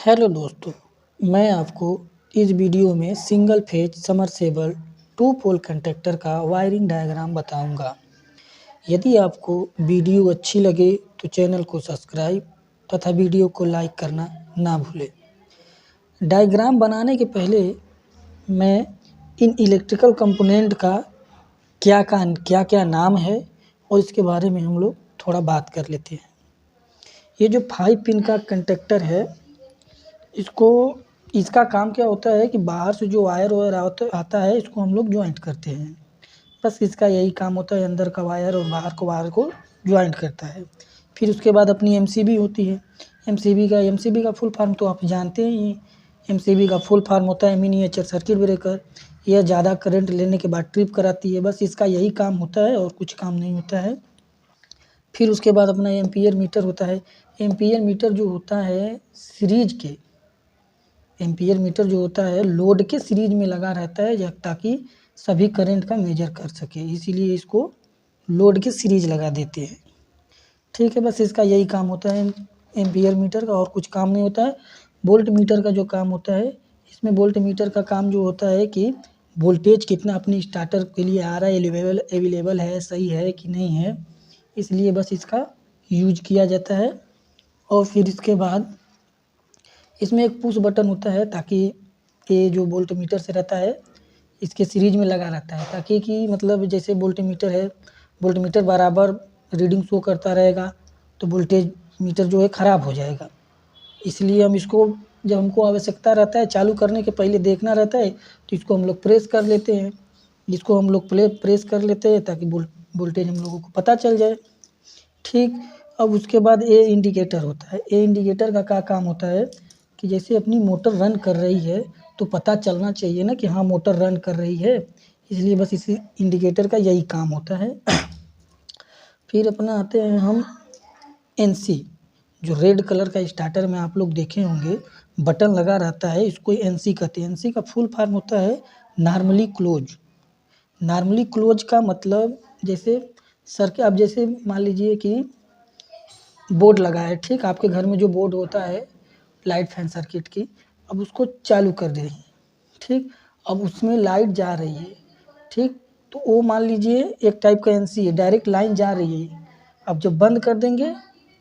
Hello दोस्तों, मैं आपको इस वीडियो में सिंगल फेज समरसेबल 2 पोल कंडक्टर का वायरिंग डायग्राम बताऊंगा। यदि आपको वीडियो अच्छी लगे तो चैनल को सब्सक्राइब तथा वीडियो को लाइक करना ना भूलें। डायग्राम बनाने के पहले मैं इन इलेक्ट्रिकल कंपोनेंट का क्या नाम है और इसके बारे में हम लोग थोड़ा बात कर लेते हैं। ये जो 5 पिन का कंडक्टर है, इसका काम क्या होता है कि बाहर से जो वायर आता है, इसको हम लोग जॉइंट करते हैं। बस इसका यही काम होता है, अंदर का वायर और बाहर वायर को जॉइंट करता है। फिर उसके बाद अपनी एमसीबी होती है। एमसीबी का फुल फॉर्म तो आप जानते ही हैं। एमसीबी का फुल फॉर्म होता है मिनिएचर सर्किट ब्रेकर। यह ज़्यादा करंट लेने के बाद ट्रिप कराती है। बस इसका यही काम होता है और कुछ काम नहीं होता है। फिर उसके बाद अपना एम्पीयर मीटर होता है। एम्पीयर मीटर जो होता है एम्पीयर मीटर जो होता है लोड के सीरीज में लगा रहता है, ताकि सभी करंट का मेजर कर सके, इसीलिए इसको लोड के सीरीज लगा देते हैं। ठीक है, बस इसका यही काम होता है एम्पीयर मीटर का, और कुछ काम नहीं होता है। वोल्ट मीटर का जो काम होता है, इसमें वोल्ट मीटर का काम जो होता है कि वोल्टेज कितना अपनी स्टार्टर के लिए आ रहा है, अवेलेबल है, सही है कि नहीं है, इसलिए बस इसका यूज किया जाता है। और फिर इसके बाद इसमें एक पुश बटन होता है, ताकि ये जो वोल्ट मीटर से रहता है इसके सीरीज में लगा रहता है, ताकि कि मतलब जैसे वोल्ट मीटर बराबर रीडिंग शो करता रहेगा तो वोल्टेज मीटर जो है ख़राब हो जाएगा। इसलिए हम इसको, जब हमको आवश्यकता रहता है चालू करने के पहले देखना रहता है, तो इसको हम लोग प्रेस कर लेते हैं। इसको हम लोग प्रेस कर लेते हैं ताकि वोल्टेज हम लोगों को पता चल जाए। ठीक, अब उसके बाद ए इंडिकेटर होता है। ए इंडिकेटर का क्या काम होता है कि जैसे अपनी मोटर रन कर रही है तो पता चलना चाहिए ना कि हाँ मोटर रन कर रही है, इसलिए बस इसी इंडिकेटर का यही काम होता है। फिर अपना आते हैं हम एनसी, जो रेड कलर का स्टार्टर में आप लोग देखे होंगे बटन लगा रहता है, इसको एनसी कहते हैं। एनसी का फुल फॉर्म होता है नॉर्मली क्लोज। नॉर्मली क्लोज का मतलब जैसे अब जैसे मान लीजिए कि बोर्ड लगा है, ठीक, आपके घर में जो बोर्ड होता है लाइट फैन सर्किट की, अब उसको चालू कर दे रही है, ठीक, अब उसमें लाइट जा रही है, ठीक, तो वो मान लीजिए एक टाइप का एनसी है, डायरेक्ट लाइन जा रही है। अब जब बंद कर देंगे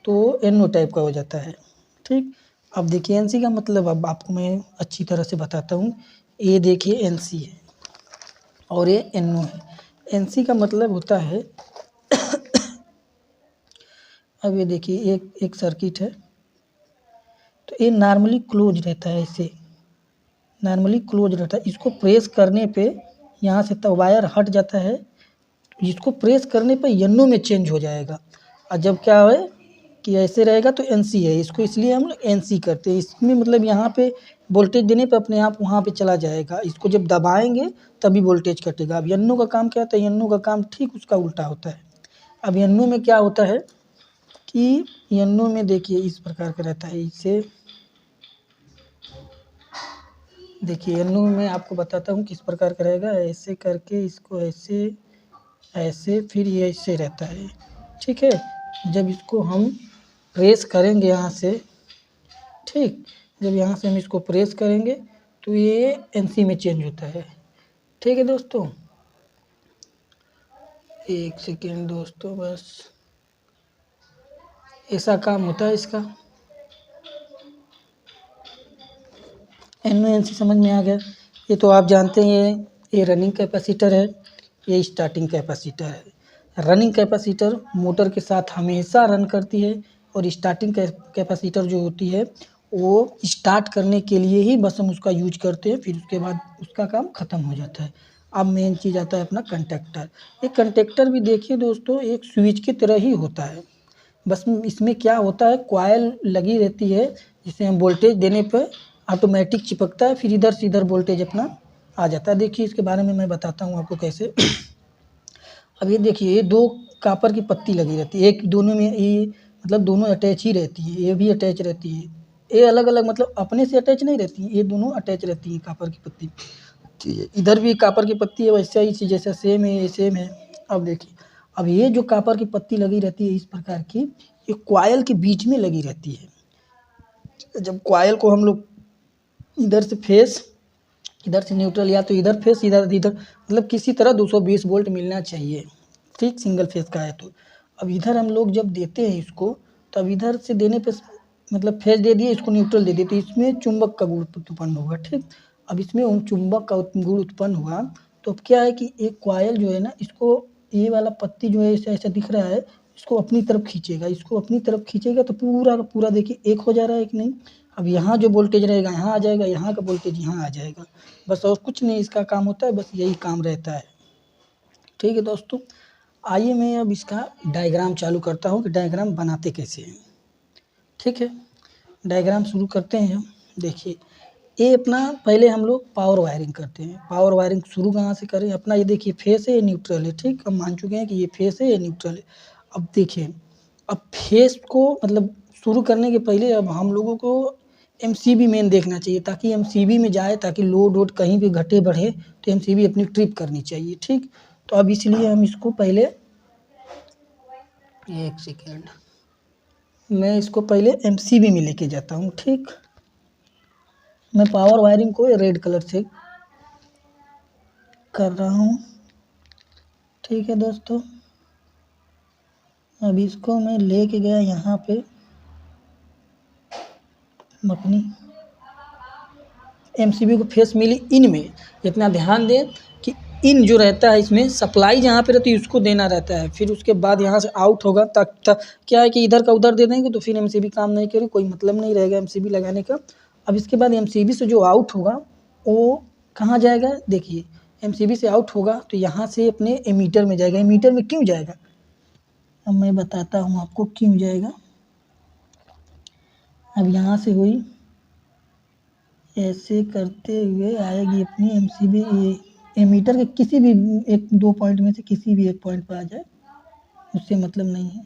तो एनओ टाइप का हो जाता है। ठीक, अब देखिए एनसी का मतलब अब आपको मैं अच्छी तरह से बताता हूँ। ये देखिए एनसी है और ये एनओ है। एनसी का मतलब होता है अब ये देखिए एक सर्किट है, तो ये नॉर्मली क्लोज रहता है, ऐसे नॉर्मली क्लोज रहता है। इसको प्रेस करने पे यहाँ से तो वायर हट जाता है, इसको प्रेस करने पे एनओ में चेंज हो जाएगा। और जब क्या है कि ऐसे रहेगा तो एनसी है, इसको इसलिए हम लोग एनसी करते हैं। इसमें मतलब यहाँ पे वोल्टेज देने पे अपने आप वहाँ पे चला जाएगा, इसको जब दबाएंगे तभी वोल्टेज कटेगा। अब एनओ का काम क्या होता है, एनओ का काम ठीक उसका उल्टा होता है। अब एनओ में क्या होता है कि एनओ में देखिए इस प्रकार का रहता है। इसे देखिए एनओ में आपको बताता हूँ किस प्रकार का रहेगा। ऐसे करके इसको ऐसे फिर ये ऐसे रहता है, ठीक है। जब इसको हम प्रेस करेंगे यहाँ से, ठीक, जब यहाँ से हम इसको प्रेस करेंगे तो ये एनसी में चेंज होता है। ठीक है दोस्तों, एक सेकेंड दोस्तों, बस ऐसा काम होता है इसका। एनओ एनसी समझ में आ गया। ये तो आप जानते हैं, ये रनिंग कैपेसिटर है, ये स्टार्टिंग कैपेसिटर है। रनिंग कैपेसिटर मोटर के साथ हमेशा रन करती है, और स्टार्टिंग कैपेसिटर जो होती है वो स्टार्ट करने के लिए ही बस हम उसका यूज करते हैं, फिर उसके बाद उसका काम ख़त्म हो जाता है। अब मेन चीज़ आता है अपना कंडक्टर। ये कंडक्टर भी देखिए दोस्तों एक स्विच की तरह ही होता है, बस इसमें क्या होता है कॉइल लगी रहती है, जिसे हम वोल्टेज देने पर ऑटोमेटिक चिपकता है, फिर इधर से इधर वोल्टेज अपना आ जाता है। देखिए इसके बारे में मैं बताता हूँ आपको कैसे। अब ये देखिए, ये 2 कॉपर की पत्ती लगी रहती है, एक दोनों में ये मतलब दोनों अटैच ही रहती है, ये भी अटैच रहती है, ये अलग-अलग मतलब अपने से अटैच नहीं रहती है, ये दोनों अटैच रहती है कॉपर की पत्ती। इधर भी कॉपर की पत्ती है, वैसा ही जैसा सेम है, ये सेम है। अब देखिए, अब ये जो कॉपर की पत्ती लगी रहती है इस प्रकार की, ये कॉइल के बीच में लगी रहती है। जब कॉइल को हम लोग इधर से फेस, इधर से न्यूट्रल, या तो इधर फेस इधर इधर, मतलब किसी तरह 220 वोल्ट मिलना चाहिए, ठीक, सिंगल फेस का है तो। अब इधर हम लोग जब देते हैं इसको, तब इधर से देने पे मतलब फेस दे दिए, इसको न्यूट्रल दे दिए, तो इसमें चुंबक का गुण उत्पन्न होगा, ठीक। अब इसमें चुंबक का गुण उत्पन्न हुआ, तो अब क्या है कि एक कॉइल जो है ना, इसको ये वाला पत्ती जो है ऐसा ऐसा दिख रहा है, इसको अपनी तरफ खींचेगा, इसको अपनी तरफ खींचेगा तो पूरा का पूरा देखिए एक हो जा रहा है कि नहीं। अब यहाँ जो वोल्टेज रहेगा यहाँ आ जाएगा, यहाँ का वोल्टेज यहाँ आ जाएगा, बस और कुछ नहीं इसका काम होता है, बस यही काम रहता है, ठीक है दोस्तों। आइए मैं अब इसका डायग्राम चालू करता हूँ कि डायग्राम बनाते कैसे हैं, ठीक है। डायग्राम शुरू करते हैं हम। देखिए ये अपना पहले हम लोग पावर वायरिंग करते हैं। पावर वायरिंग शुरू कहाँ से करें, अपना ये देखिए फेस है, ये न्यूट्रल है, ठीक। हम मान चुके हैं कि ये फेस है, ये न्यूट्रल है। अब देखिए, अब फेस को मतलब शुरू करने के पहले अब हम लोगों को एमसीबी मेन देखना चाहिए, ताकि एमसीबी में जाए, ताकि लोड वोड कहीं भी घटे बढ़े तो एमसीबी अपनी ट्रिप करनी चाहिए, ठीक। तो अब इसलिए हम इसको पहले, एक सेकेंड, मैं इसको पहले एमसीबी में लेके जाता हूँ, ठीक। मैं पावर वायरिंग को रेड कलर से कर रहा हूँ, ठीक है दोस्तों। अब इसको मैं लेके गया यहाँ पे अपनी एमसीबी को फेस मिली इन में। इतना ध्यान दें कि इन जो रहता है इसमें सप्लाई जहाँ पे रहती है उसको देना रहता है, फिर उसके बाद यहाँ से आउट होगा, तक क्या है कि इधर का उधर दे देंगे तो फिर एमसीबी काम नहीं करेगी, कोई मतलब नहीं रहेगा एमसीबी लगाने का। अब इसके बाद एमसीबी से जो आउट होगा वो कहाँ जाएगा, देखिए एमसीबी से आउट होगा तो यहाँ से अपने एमीटर में जाएगा। एमीटर में क्यों जाएगा, अब मैं बताता हूँ आपको क्यों जाएगा। अब यहाँ से हुई, ऐसे करते हुए आएगी अपनी एमसीबी, ये एमीटर के किसी भी एक दो पॉइंट में से किसी भी एक पॉइंट पर आ जाए, उससे मतलब नहीं है।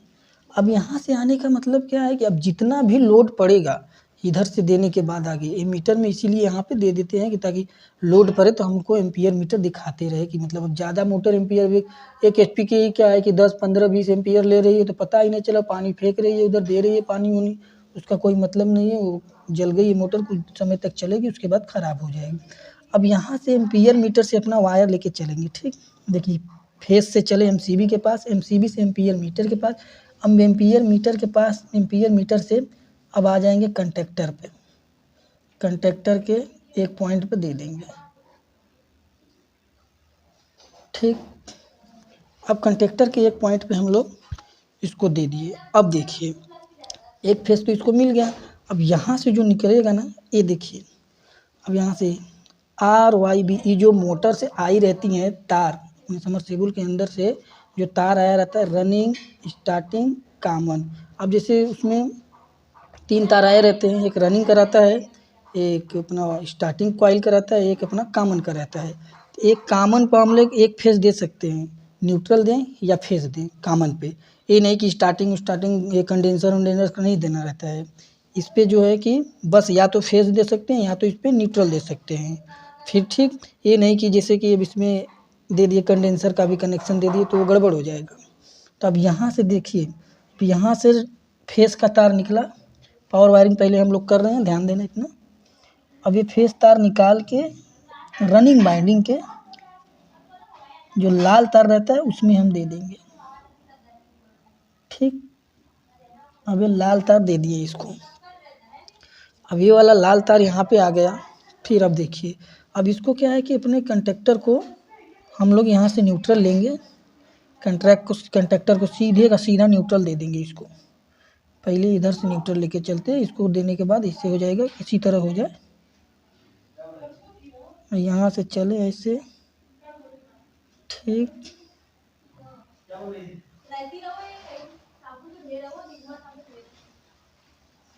अब यहाँ से आने का मतलब क्या है कि अब जितना भी लोड पड़ेगा इधर से देने के बाद आगे एमीटर में, इसीलिए यहाँ पे दे देते हैं कि ताकि लोड पड़े तो हमको एम्पियर मीटर दिखाते रहे कि मतलब अब ज़्यादा मोटर एम्पियर, एक एचपी की क्या है कि 10 15 20 एम्पियर ले रही है तो पता ही नहीं चला, पानी फेंक रही है उधर, दे रही है पानी उनी, उसका कोई मतलब नहीं है, वो जल गई मोटर, कुछ समय तक चलेगी उसके बाद ख़राब हो जाएगी। अब यहाँ से एम्पियर मीटर से अपना वायर लेके चलेंगे, ठीक। देखिए फेस से चले एमसीबी के पास, एमसीबी से एम्पियर मीटर के पास, अब एम्पियर मीटर के पास, एम्पियर मीटर से अब आ जाएंगे कंडक्टर पे, कंडक्टर के एक पॉइंट पे दे देंगे, ठीक। अब कंडक्टर के एक पॉइंट पे हम लोग इसको दे दिए। अब देखिए एक फेस तो इसको मिल गया, अब यहाँ से जो निकलेगा ना, ये देखिए, अब यहाँ से आर वाई बी, ये जो मोटर से आई रहती हैं तार, समरसेबुल के अंदर से जो तार आया रहता है, रनिंग, स्टार्टिंग, कॉमन। अब जैसे उसमें 3 तार आए रहते हैं, एक रनिंग का रहता है, एक अपना स्टार्टिंग कॉइल का रहता है, एक अपना कॉमन का रहता है। तो एक कॉमन पर हम लोग एक फेस दे सकते हैं, न्यूट्रल दें या फेस दें कॉमन पे, ये नहीं कि स्टार्टिंग ये कंडेंसर वंडेंसर का नहीं देना रहता है। इस पे जो है कि बस या तो फेस दे सकते हैं या तो इस पर न्यूट्रल दे सकते हैं, फिर ठीक। ये नहीं कि जैसे कि अब इसमें दे दिए कंडेंसर का भी कनेक्शन दे दिए तो वो गड़बड़ हो जाएगा। तो अब यहाँ से देखिए, तो यहाँ से फेस का तार निकला, पावर वायरिंग पहले हम लोग कर रहे हैं, ध्यान देना इतना। अब ये फेस तार निकाल के रनिंग वाइंडिंग के जो लाल तार रहता है उसमें हम दे देंगे, ठीक। अब ये लाल तार दे दिए इसको, अब ये वाला लाल तार यहाँ पे आ गया। फिर अब देखिए, अब इसको क्या है कि अपने कंडक्टर को हम लोग यहाँ से न्यूट्रल लेंगे, कंडक्टर को सीधे का सीधा न्यूट्रल दे देंगे इसको। पहले इधर से न्यूट्रल लेके चलते हैं, इसको देने के बाद इससे हो जाएगा, इसी तरह हो जाए, यहाँ से चले ऐसे, ठीक।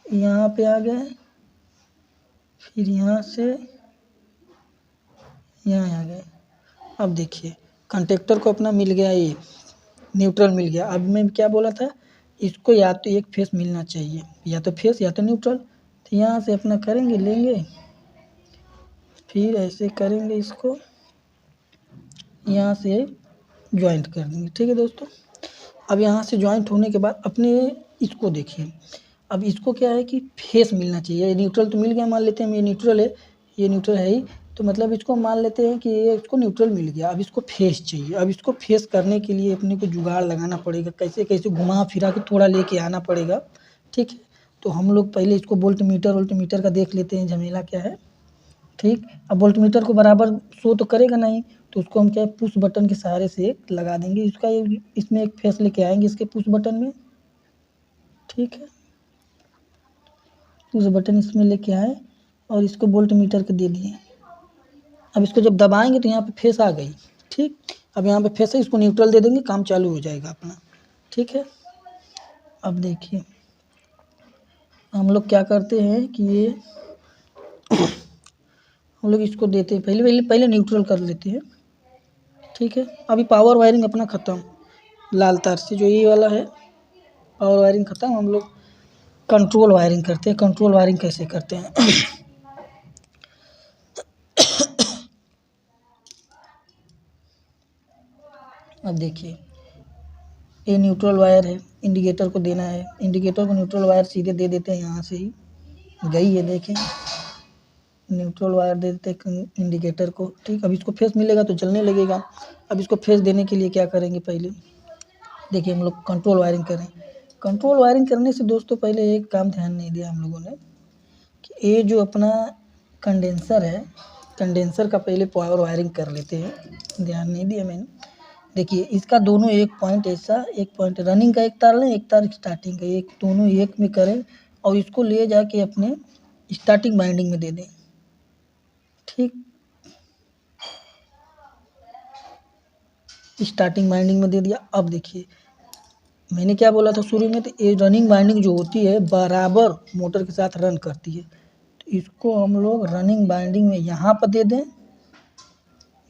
यहाँ पे आ गए, फिर यहाँ से यहाँ आ गए। अब देखिए कंडक्टर को अपना मिल गया, ये न्यूट्रल मिल गया। अब मैं क्या बोला था, इसको या तो एक फेस मिलना चाहिए, या तो फेस या तो न्यूट्रल। तो यहाँ से अपना करेंगे, लेंगे, फिर ऐसे करेंगे, इसको यहाँ से जॉइंट कर देंगे, ठीक है दोस्तों। अब यहाँ से जॉइंट होने के बाद अपने इसको देखिए, अब इसको क्या है कि फेस मिलना चाहिए। ये न्यूट्रल तो मिल गया, मान लेते हैं हम ये न्यूट्रल है ही, तो मतलब इसको मान लेते हैं कि ये इसको न्यूट्रल मिल गया। अब इसको फेस चाहिए। अब इसको फेस करने के लिए अपने को जुगाड़ लगाना पड़ेगा, कैसे कैसे घुमा फिरा के थोड़ा लेके आना पड़ेगा, ठीक है। तो हम लोग पहले इसको वोल्टमीटर का देख लेते हैं झमेला क्या है, ठीक। अब वोल्टमीटर को बराबर शो तो करेगा नहीं, तो उसको हम क्या है पुश बटन के सहारे से लगा देंगे। इसका इसमें एक फेस लेके आएंगे इसके पुश बटन में, ठीक है। पुश बटन इसमें लेके आए और इसको वोल्टमीटर के दे दिए। अब इसको जब दबाएंगे तो यहाँ पे फेस आ गई, ठीक। अब यहाँ पे फेस है, इसको न्यूट्रल दे देंगे, काम चालू हो जाएगा अपना, ठीक है। अब देखिए हम लोग क्या करते हैं कि ये हम लोग इसको देते हैं, पहले न्यूट्रल कर लेते हैं, ठीक है। अभी पावर वायरिंग अपना ख़त्म, लाल तार से जो ये वाला है पावर वायरिंग ख़त्म। हम लोग कंट्रोल वायरिंग करते हैं। कंट्रोल वायरिंग कैसे करते हैं अब देखिए ये न्यूट्रल वायर है, इंडिकेटर को देना है। इंडिकेटर को न्यूट्रल वायर सीधे दे देते हैं, यहाँ से ही गई है, देखें न्यूट्रल वायर दे देते हैं इंडिकेटर को, ठीक। अब इसको फेस मिलेगा तो जलने लगेगा। अब इसको फेस देने के लिए क्या करेंगे, पहले देखिए हम लोग कंट्रोल वायरिंग करें। कंट्रोल वायरिंग करने से दोस्तों पहले एक काम ध्यान नहीं दिया हम लोगों ने कि ये जो अपना कंडेंसर है, कंडेंसर का पहले पावर वायरिंग कर लेते हैं, ध्यान नहीं दिया मैंने। देखिए इसका दोनों एक पॉइंट ऐसा, एक पॉइंट रनिंग का एक तार लें, एक तार स्टार्टिंग का, एक दोनों एक में करें और इसको ले जाके अपने स्टार्टिंग वाइंडिंग में दे दें, ठीक। स्टार्टिंग वाइंडिंग में दे दिया। अब देखिए मैंने क्या बोला था शुरू में, तो ये रनिंग वाइंडिंग जो होती है बराबर मोटर के साथ रन करती है, तो इसको हम लोग रनिंग वाइंडिंग में यहाँ पर दे दें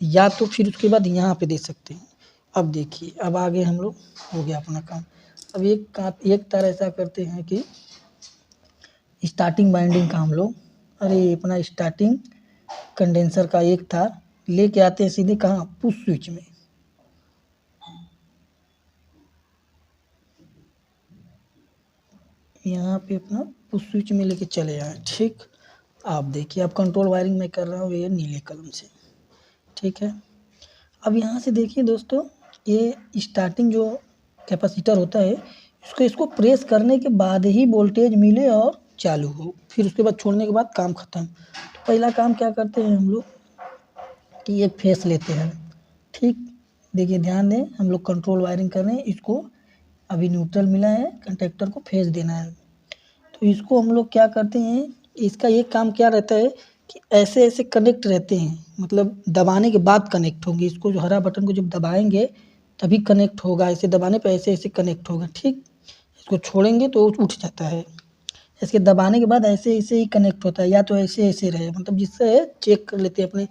या तो फिर उसके बाद यहाँ पे दे सकते हैं। अब देखिए अब आगे हम लोग हो गया अपना काम। अब एक तार ऐसा करते हैं कि स्टार्टिंग वाइंडिंग का हम लोग, अरे अपना स्टार्टिंग कंडेंसर का एक तार लेके आते हैं सीधे कहाँ, पुश स्विच में। यहाँ पे अपना पुश स्विच में लेके चले आए, ठीक। आप देखिए अब कंट्रोल वायरिंग मैं कर रहा हूँ ये नीले कलम से, ठीक है। अब यहाँ से देखिए दोस्तों ये स्टार्टिंग जो कैपेसिटर होता है इसको प्रेस करने के बाद ही वोल्टेज मिले और चालू हो, फिर उसके बाद छोड़ने के बाद काम ख़त्म। तो पहला काम क्या करते हैं हम लोग कि ये फेस लेते हैं, ठीक। देखिए ध्यान दें हम लोग कंट्रोल वायरिंग कर रहे हैं, इसको अभी न्यूट्रल मिला है, कंडक्टर को फेस देना है। तो इसको हम लोग क्या करते हैं, इसका एक काम क्या रहता है कि ऐसे ऐसे कनेक्ट रहते हैं, मतलब दबाने के बाद कनेक्ट होंगे। इसको जो हरा बटन को जब दबाएंगे तभी कनेक्ट होगा, ऐसे दबाने पे ऐसे ऐसे कनेक्ट होगा, ठीक। इसको छोड़ेंगे तो उठ जाता है, इसके दबाने के बाद ऐसे ऐसे ही कनेक्ट होता है, या तो ऐसे ऐसे रहे, मतलब जिससे चेक कर लेते हैं अपने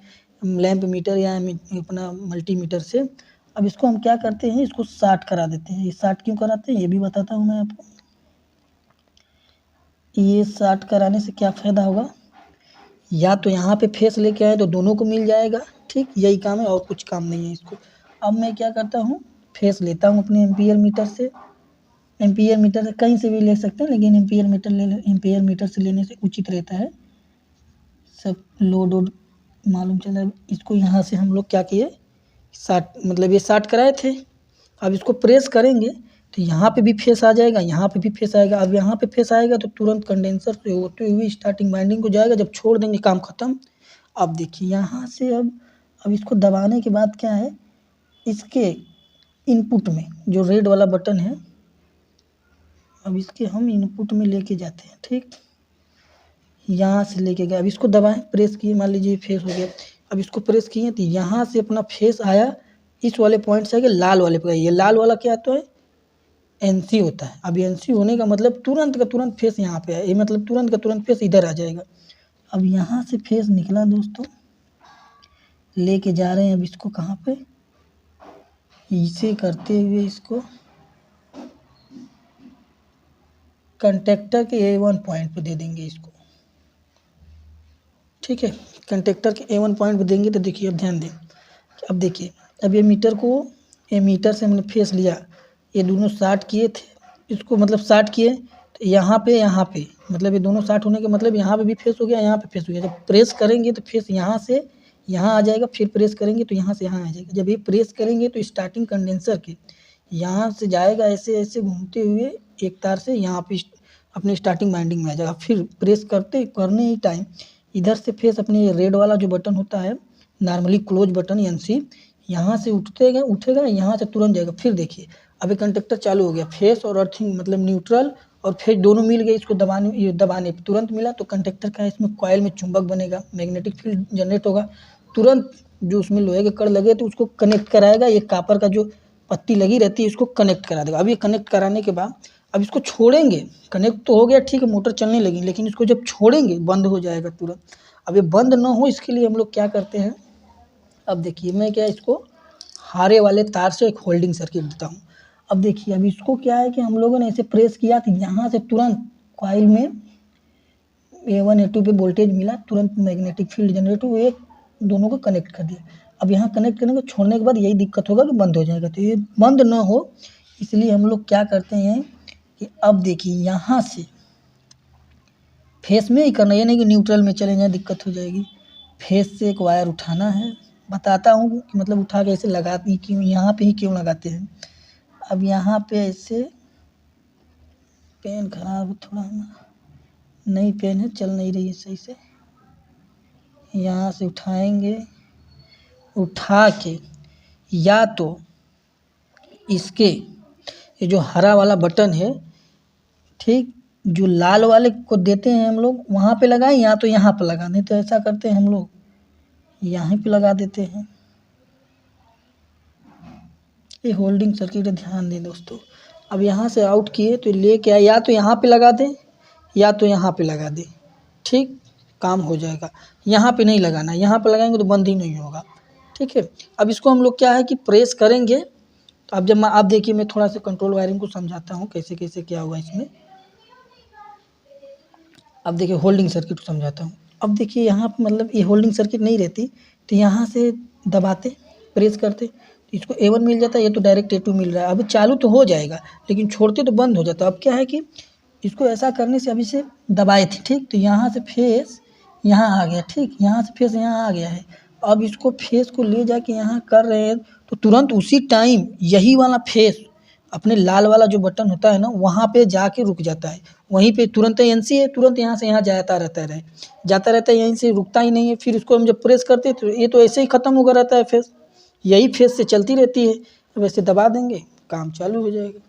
लैंप मीटर या अपना मल्टीमीटर से। अब इसको हम क्या करते हैं, इसको शार्ट करा देते हैं। ये शार्ट क्यों कराते हैं ये भी बताता हूँ मैं आपको। ये शार्ट कराने से क्या फ़ायदा होगा, या तो यहाँ पे फेस लेके आए तो दोनों को मिल जाएगा, ठीक। यही काम है और कुछ काम नहीं है इसको। अब मैं क्या करता हूँ, फेस लेता हूँ अपने एम्पियर मीटर से। एम्पियर मीटर से कहीं से भी ले सकते हैं, लेकिन एम्पियर मीटर से लेने से उचित रहता है, सब लोड वोड मालूम चला। इसको यहाँ से हम लोग क्या किए, मतलब ये शार्ट कराए थे। अब इसको प्रेस करेंगे तो यहाँ पे भी फेस आ जाएगा, यहाँ पे भी फेस आएगा। अब यहाँ पे फेस आएगा तो तुरंत कंडेंसर से होते हुए स्टार्टिंग वाइंडिंग को जाएगा, जब छोड़ देंगे काम ख़त्म। अब देखिए यहाँ से अब इसको दबाने के बाद क्या है, इसके इनपुट में जो रेड वाला बटन है, अब इसके हम इनपुट में लेके जाते हैं, ठीक। यहाँ से लेके गए, अब इसको दबाएं, प्रेस किए, मान लीजिए फेस हो गया। अब इसको प्रेस किए तो यहाँ से अपना फेस आया, इस वाले पॉइंट से आगे लाल वाले पे। ये लाल वाला क्या आता है, एनसी होता है। अब एनसी होने का मतलब तुरंत का तुरंत फेस यहाँ पे है, ये मतलब तुरंत का तुरंत फेस इधर आ जाएगा। अब यहाँ से फेस निकला दोस्तों, लेके जा रहे हैं अब इसको कहाँ पे, इसे करते हुए इसको कंडक्टर के A1 पॉइंट पे दे देंगे इसको, ठीक है। कंडक्टर के A1 पॉइंट पे देंगे तो देखिए अब ध्यान दें, अब देखिए अब ये मीटर से हमने फेस लिया, ये दोनों शार्ट किए थे, इसको मतलब शार्ट किए तो तो यहाँ पे मतलब ये दोनों साथ होने के मतलब यहाँ पे भी फेस हो गया, यहाँ पे फेस हो गया। जब प्रेस करेंगे तो फेस यहाँ से यहाँ आ जाएगा, फिर प्रेस करेंगे तो यहाँ से यहाँ आ जाएगा। जब ये प्रेस करेंगे तो स्टार्टिंग कंडेंसर के यहाँ से जाएगा ऐसे ऐसे घूमते हुए एक तार से यहाँ पे अपने स्टार्टिंग वाइंडिंग में आ जाएगा। फिर प्रेस करने ही टाइम इधर से फेस अपने रेड वाला जो बटन होता है नॉर्मली क्लोज बटन एनसी, यहाँ से उठेगा यहाँ से तुरंत जाएगा। फिर देखिए अभी कंडक्टर चालू हो गया, फेस और अर्थिंग मतलब न्यूट्रल और फेस दोनों मिल गए। इसको दबाने पे तुरंत मिला तो कंडक्टर का इसमें कॉइल में चुंबक बनेगा, मैग्नेटिक फील्ड जनरेट होगा। तुरंत जो उसमें लोहे के कड़ लगे तो उसको कनेक्ट कराएगा। ये कॉपर का जो पत्ती लगी रहती है इसको कनेक्ट करा देगा। अब ये कनेक्ट कराने के बाद अब इसको छोड़ेंगे, कनेक्ट तो हो गया ठीक है, मोटर चलने लगी, लेकिन इसको जब छोड़ेंगे बंद हो जाएगा तुरंत। अब ये बंद ना हो इसके लिए हम लोग क्या करते हैं, अब देखिए मैं क्या इसको हारे वाले तार से एक होल्डिंग सर्किट देता हूँ। अब देखिए अब इसको क्या है कि हम लोगों ने ऐसे प्रेस किया तो यहाँ से तुरंत कॉइल में A1 A2 पे वोल्टेज मिला, तुरंत मैग्नेटिक फील्ड जनरेट हुआ, एक दोनों को कनेक्ट कर दिया। अब यहाँ कनेक्ट करने को छोड़ने के बाद यही दिक्कत होगा कि बंद हो जाएगा। तो ये बंद ना हो इसलिए हम लोग क्या करते हैं कि अब देखिए यहाँ से फेस में ही करना, ये नहीं कि न्यूट्रल में चले जाए दिक्कत हो जाएगी। फेस से एक वायर उठाना है, बताता हूँ कि मतलब उठा के ऐसे लगाती क्यों, यहाँ पे ही क्यों लगाते हैं। अब यहाँ पे ऐसे पेन खराब है थोड़ा, नई पेन है चल नहीं रही है सही से। यहाँ से उठाएंगे, उठा के या तो इसके ये जो हरा वाला बटन है ठीक, जो लाल वाले को देते हैं हम लोग वहाँ पे लगाएं या तो यहाँ पे लगा दें। तो ऐसा करते हैं हम लोग यहाँ पे लगा देते हैं। ये होल्डिंग सर्किट है, ध्यान दें दोस्तों। अब यहाँ से आउट किए तो ले के आए, या तो यहाँ पे लगा दें या तो यहाँ पे लगा दें, ठीक काम हो जाएगा। यहाँ पे नहीं लगाना, यहाँ पे लगाएंगे तो बंद ही नहीं होगा, ठीक है। अब इसको हम लोग क्या है कि प्रेस करेंगे। तो अब जब आप देखिए मैं थोड़ा सा कंट्रोल वायरिंग को समझाता हूँ कैसे कैसे क्या हुआ इसमें। अब देखिए होल्डिंग सर्किट को समझाता हूँ। अब देखिए यहाँ पे मतलब ये होल्डिंग सर्किट नहीं रहती तो यहाँ से दबाते प्रेस करते तो इसको A1 मिल जाता है, ये तो डायरेक्ट A2 मिल रहा है। अभी चालू तो हो जाएगा लेकिन छोड़ते तो बंद हो जाता। अब क्या है कि इसको ऐसा करने से अभी से दबाए थे ठीक, तो यहाँ से फेस यहाँ आ गया ठीक, यहाँ से फेस यहाँ आ गया है। अब इसको फेस को ले जाके यहाँ कर रहे हैं तो तुरंत उसी टाइम यही वाला फेस अपने लाल वाला जो बटन होता है ना वहाँ पे जाके रुक जाता है। वहीं पे तुरंत एनसी है, तुरंत यहाँ से यहाँ जाता रहता है यहीं से रुकता ही नहीं है। फिर इसको हम जब प्रेस करते हैं तो ये तो ऐसे ही ख़त्म होगा रहता है फेस, यही फेस से चलती रहती है। वैसे दबा देंगे काम चालू हो जाएगा।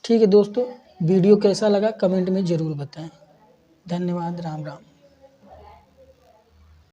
ठीक है दोस्तों, वीडियो कैसा लगा कमेंट में ज़रूर बताएं। धन्यवाद, राम राम।